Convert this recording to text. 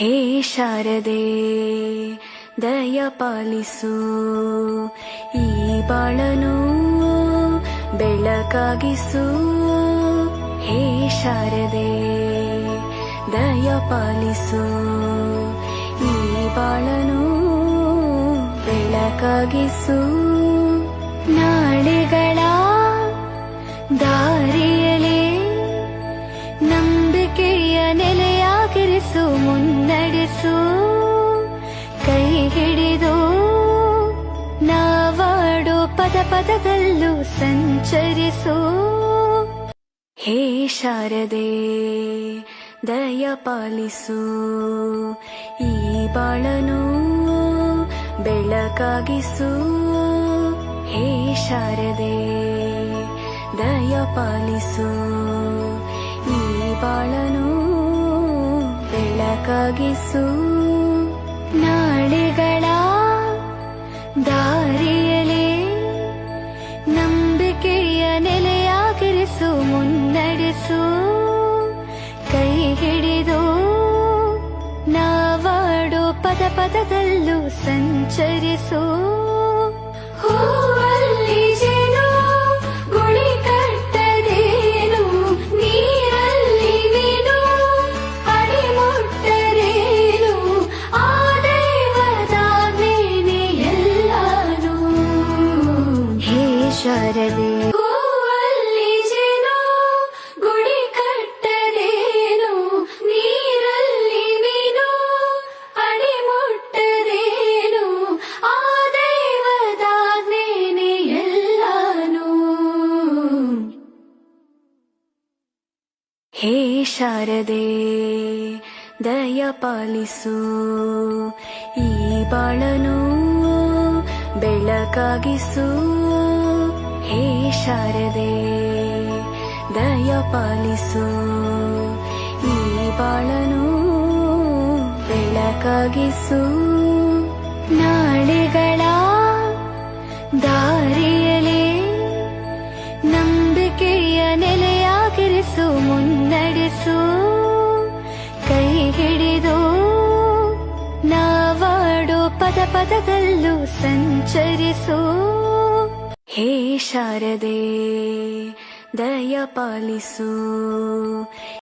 ಹೇ ಶಾರದೆ ದಯ ಪಾಲಿಸು, ಈ ಬಾಳನು ಬೆಳಕಾಗಿಸು. ಹೇ ಶಾರದೆ ದಯ ಪಾಲಿಸು, ಈ ಬಾಳನು ಬೆಳಕಾಗಿಸು. ನಾಳೆಗಳ ದಾರಿಯಲೇ ನಂಬಿಕೆಯ ನೆಲೆಯಾಗಿರಿಸು, ಮುನ್ನಡೆಸು. ಕೈ ಹಿಡಿದು ನಾವಾಡೋ ಪದ ಪದದಲ್ಲೂ ಸಂಚರಿಸು. ಹೇ ಶಾರದೆ ದಯ ಪಾಲಿಸು, ಈ ಬಾಳನು ಬೆಳಕಾಗಿಸು. ಹೇ ಶಾರದೆ ದಯ ಪಾಲಿಸು, ಈ ಬಾಳನು ಬೆಳಕಾಗಿಸು. ನಾಳೆಗಳ ದಾರಿಯಲೇ ನಂಬಿಕೆಯ ನೆಲೆಯಾಗಿರಿಸು, ಮುನ್ನಡೆಸು. ಕೈ ಹಿಡಿದು ನಾವಾಡೋ ಪದ ಪದದಲ್ಲೂ ಸಂಚರಿಸು. ಹೂವಲ್ಲಿ ಜೇನು ಗುಳಿ ಕಟ್ಟದೇನು, ನೀರಲ್ಲಿ ಮೀನು ಅಡಿ ಮುಟ್ಟರೇನು, ಆ ದೈವದ ಮೇನೆ ಎಲ್ಲಾನು. ಹೇ ಶಾರದೆ ಹೂವಲ್ಲಿ ಜೇನು ಗುಳಿ ಕಟ್ಟದೇನು, ನೀರಲ್ಲಿ ಮೀನು ಅಡಿ ಮುಟ್ಟರೇನು, ಆ ದೈವದ ಮೇನೆ ಎಲ್ಲಾನು. ಹೇ ಶಾರದೆ ದಯ ಪಾಲಿಸು, ಈ ಬಾಳನು ಬೆಳಕಾಗಿಸು. ಹೇ ಶಾರದೆ ದಯ ಪಾಲಿಸು, ಈ ಬಾಳನು ಬೆಳಕಾಗಿಸು. ನಾಳೆಗಳ ದಾರಿಯಲೇ ನಂಬಿಕೆಯ ನೆಲೆಯಾಗಿರಿಸು, ಮುನ್ನಡೆಸು. ಕೈ ಹಿಡಿದು ನಾವಾಡೋ ಪದ ಪದದಲ್ಲೂ ಸಂಚರಿಸು. ಹೇ ಶಾರದೆ ದಯ ಪಾಲಿಸು.